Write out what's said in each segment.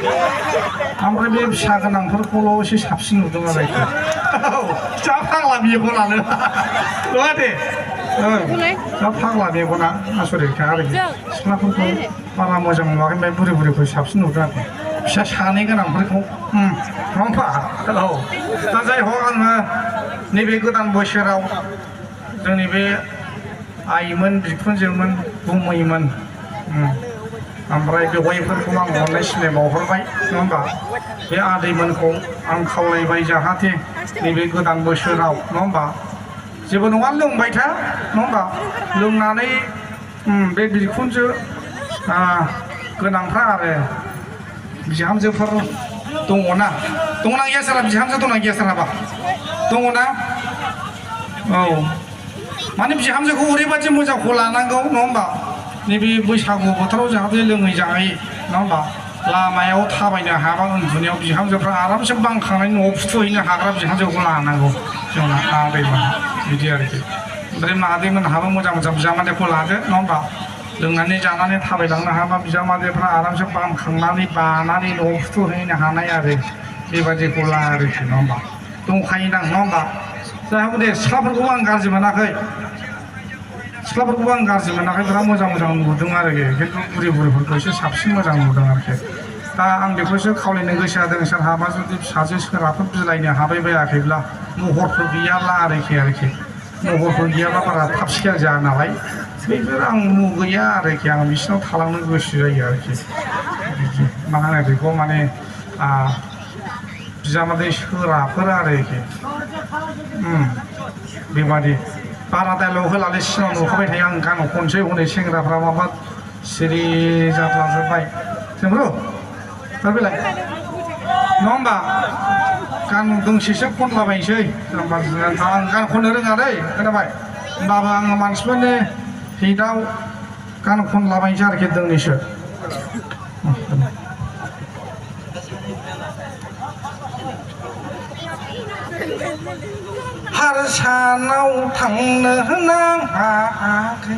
ओमफ्राय बे फिसा गोनांफोरखौल' एसे साबसिन नुदों आरोखि जा फाग्ला मेगनानो नङा दे जा फाग्ला मेगना आसरितखा आरोखि सिख्लाफोरखौ बारा मोजां नुवाखै ओमफ्राय बुरि बुरिखौ साबसिन नुदों आरोखि फिसा सानै गोनांफोरखौ नङा होमबा औ दा जाय हक आङो नैबे गोदान बोसोराव जोंनि बे आइमोन बिखुनजोमोन गुमैमोन ओमफ्राय बेवाइफोरखौ आं अननाय सिनाय बावहरबाय नङा होमबा बे आदैमोनखौ आं खावलायबाय जाहाथे नैबे गोदान बोसोराव नङा होमबा जेबो नङा लोंबाय था नङा होमबा लोंनानै बे बिखुनजो गोनांफ्रा आरो बिहामजोफोर दङना गैया सारा बिहामजो दंना गैया साराबा दङना औ माने बिहामजोखौ ओरैबादि मोजांखौ लानांगौ नङा होमबा नैबे बैसागु बोथोराव जाहाथे लोङै जायै नङा होमबा लामायाव थाबायनो हाबा उन्दुनायाव बिहामजोफ्रा आरामसे बांखांनानै न'आव फुथुहैनो हाग्रा बिहामजोखौ लानांगौ जोंना आदैमोनहा बिदि आरोखि ओमफ्राय मादैमोनहाबो मोजां मोजां बिजामादैखौ लादो नङा होमबा लोंनानै जानानै थाबायलांनो हाबा बिजामादैफ्रा आरामसे बांखांनानै बानानै न'आव फुथुहैनो हानाय आरो बेबादिखौ ला आरोखि नङा होमबा दंखायोदां नङा होमबा जाहाबो दे सिख्लाफोरखौबो आं गाज्रि मोनाखै सिख्लाफोरखौबो आं गाज्रि मोनाखै बिराद मोजां मोजां नुदों आरोखि खिन्थु बुरि बुरिफोरखौ एसे साबसिन मोजां नुदों आरोखि दा आं बेखौसो खावलायनो गोसो जादों सोरहाबा जुदि फिसाजो सोरहाफोर बिलाइनो हाबाय बायाखैब्ला महरफोर गैयाब्ला आरोखि महरफोर गैयाब्ला बारा थाब सिखार जाया नालाय बेफोर आं मुगैया आरोखि आं बिसिनाव थालांनो गोसो जायो आरोखि मा होनो बेखौ माने बिजामादै सोराफोर आरोखि बेबादि बारा डाइलग होलालै सिगाङाव नुखाबाय थायो आं गानाव खनसै हनै सेंग्राफ्रा माबा सिरि जालांजोब्बाय जोंब्रु दा बेलाय नङा होमबा गान दोंसेसो खनलाबायनोसै आं गान खननो रोङा दै खोनाबाय होमबाबो आङो मानसिफोरनि हिटआव गान खनलाबायनोसै आरोखि दोंनैसो हारसानाव थांनो नाङाखै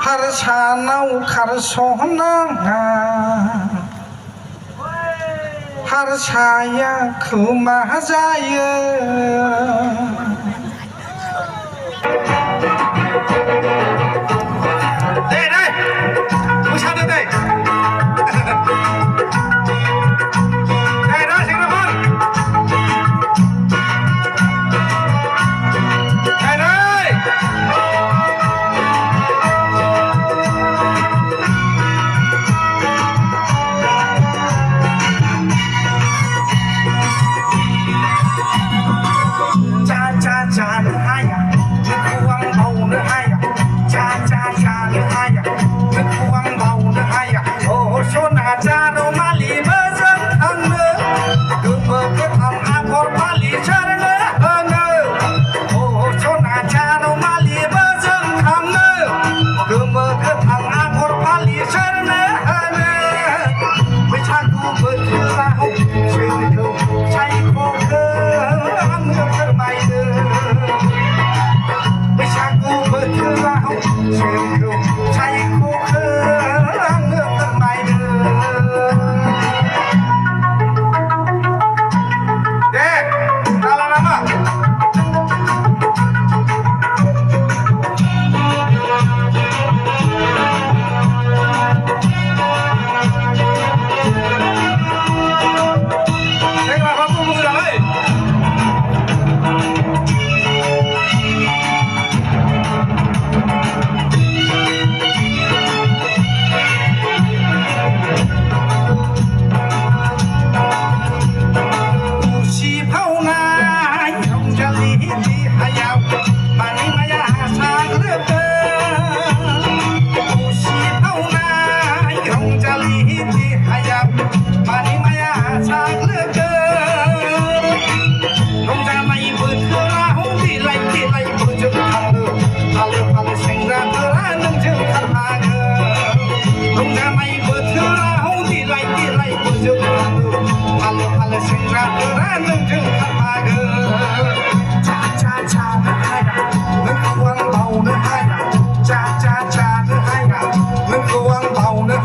हारसानाव खारस'नाङा हारसाया खोमा जायो दे मोसादो दे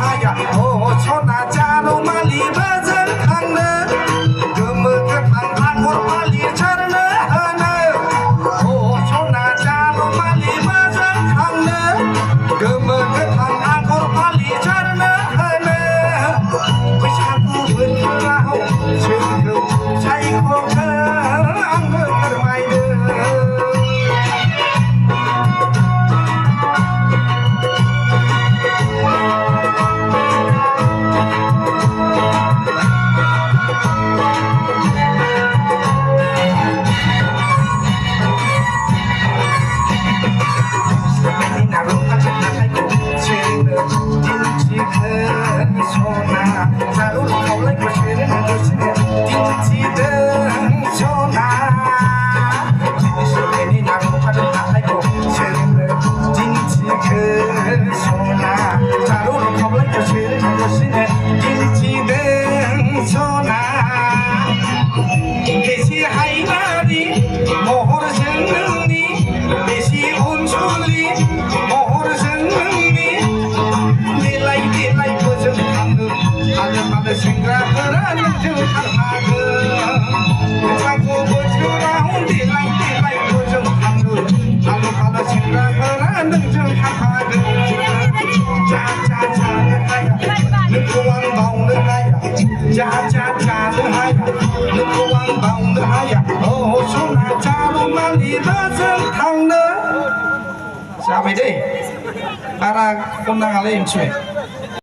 हाया अ सना जारौ मालिबाजों थांनो गोमो गोथां आगर फालि सारनो होनो अ सना जारौ मालिबाजों थांनो गोमो गोथां आगर फालि सारनो होनो बैसागु बोथोराव सोरखौ सायख'खो आंबो फोरमायनो सेंग्राफोरा नोंजों थांफागोन बैसागु बोथोराव देलाय देलाय बोजों थाङो आलो फालो सेंग्राफोरा नोंजों थांफागोन जा जा जानो हाया नोंखौ आं बावनो हाया जा जा जानो हाया नोंखौ आं बावनो हाया अ सना जारौ मालिबाजों थांनो जाबाय दे बारा खननाङालै मिथिबाय